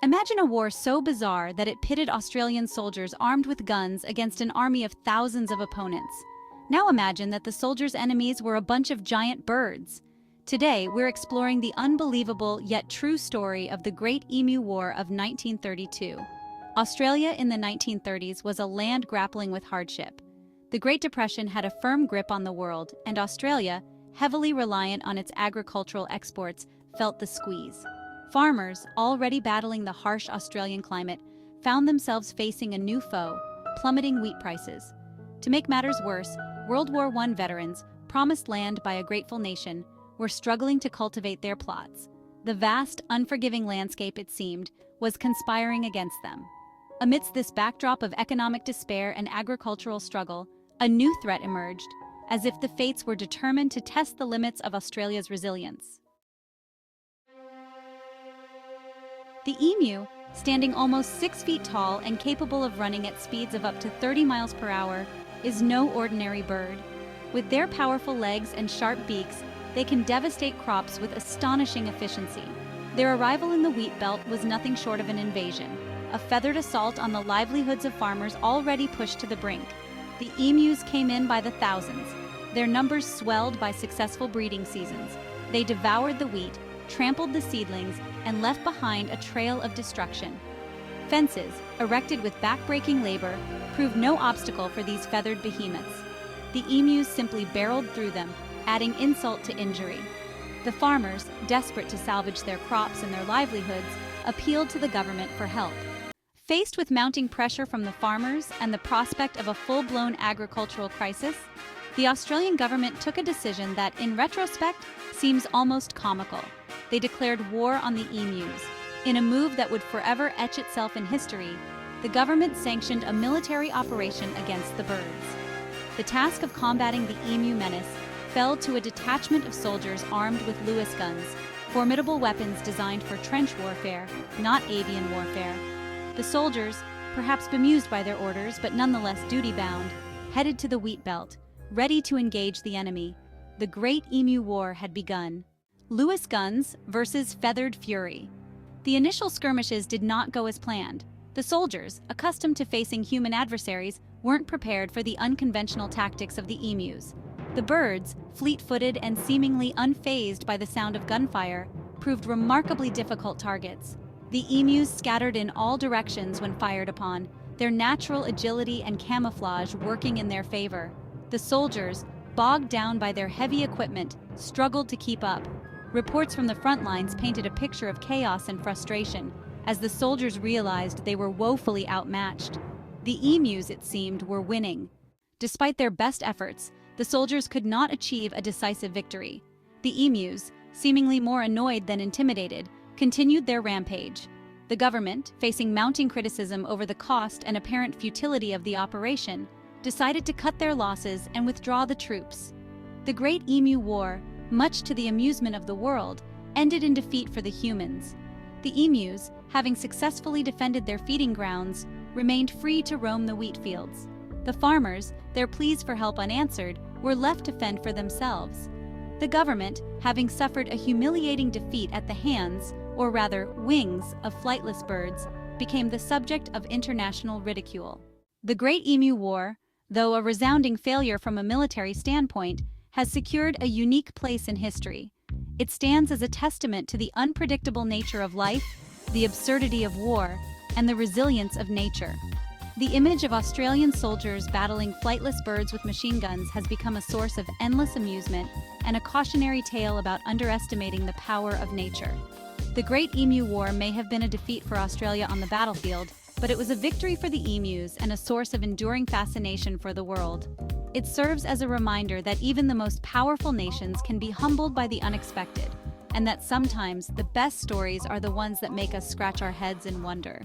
Imagine a war so bizarre that it pitted Australian soldiers armed with guns against an army of thousands of opponents. Now imagine that the soldiers' enemies were a bunch of giant birds. Today, we're exploring the unbelievable yet true story of the Great Emu War of 1932. Australia in the 1930s was a land grappling with hardship. The Great Depression had a firm grip on the world, and Australia, heavily reliant on its agricultural exports, felt the squeeze. Farmers, already battling the harsh Australian climate, found themselves facing a new foe: plummeting wheat prices. To make matters worse, World War I veterans, promised land by a grateful nation, were struggling to cultivate their plots. The vast, unforgiving landscape, it seemed, was conspiring against them. Amidst this backdrop of economic despair and agricultural struggle, a new threat emerged, as if the fates were determined to test the limits of Australia's resilience. The emu, standing almost 6 feet tall and capable of running at speeds of up to 30 miles per hour, is no ordinary bird. With their powerful legs and sharp beaks, they can devastate crops with astonishing efficiency. Their arrival in the wheat belt was nothing short of an invasion, a feathered assault on the livelihoods of farmers already pushed to the brink. The emus came in by the thousands, their numbers swelled by successful breeding seasons. They devoured the wheat, trampled the seedlings, and left behind a trail of destruction. Fences, erected with back-breaking labor, proved no obstacle for these feathered behemoths. The emus simply barreled through them, adding insult to injury. The farmers, desperate to salvage their crops and their livelihoods, appealed to the government for help. Faced with mounting pressure from the farmers and the prospect of a full-blown agricultural crisis, the Australian government took a decision that, in retrospect, seems almost comical. They declared war on the emus. In a move that would forever etch itself in history, the government sanctioned a military operation against the birds. The task of combating the emu menace fell to a detachment of soldiers armed with Lewis guns, formidable weapons designed for trench warfare, not avian warfare. The soldiers, perhaps bemused by their orders but nonetheless duty-bound, headed to the wheat belt, ready to engage the enemy. The Great Emu War had begun. Lewis guns versus feathered fury. The initial skirmishes did not go as planned. The soldiers, accustomed to facing human adversaries, weren't prepared for the unconventional tactics of the emus. The birds, fleet-footed and seemingly unfazed by the sound of gunfire, proved remarkably difficult targets. The emus scattered in all directions when fired upon, their natural agility and camouflage working in their favor. The soldiers, bogged down by their heavy equipment, struggled to keep up. Reports from the front lines painted a picture of chaos and frustration, as the soldiers realized they were woefully outmatched. The emus, it seemed, were winning. Despite their best efforts, the soldiers could not achieve a decisive victory. The emus, seemingly more annoyed than intimidated, continued their rampage. The government, facing mounting criticism over the cost and apparent futility of the operation, decided to cut their losses and withdraw the troops. The Great Emu War, much to the amusement of the world, ended in defeat for the humans. The emus, having successfully defended their feeding grounds, remained free to roam the wheat fields. The farmers, their pleas for help unanswered, were left to fend for themselves. The government, having suffered a humiliating defeat at the hands, or rather wings, of flightless birds, became the subject of international ridicule. The Great Emu War, though a resounding failure from a military standpoint, has secured a unique place in history. It stands as a testament to the unpredictable nature of life, the absurdity of war, and the resilience of nature. The image of Australian soldiers battling flightless birds with machine guns has become a source of endless amusement and a cautionary tale about underestimating the power of nature. The Great Emu War may have been a defeat for Australia on the battlefield, but it was a victory for the emus and a source of enduring fascination for the world. It serves as a reminder that even the most powerful nations can be humbled by the unexpected, and that sometimes the best stories are the ones that make us scratch our heads in wonder.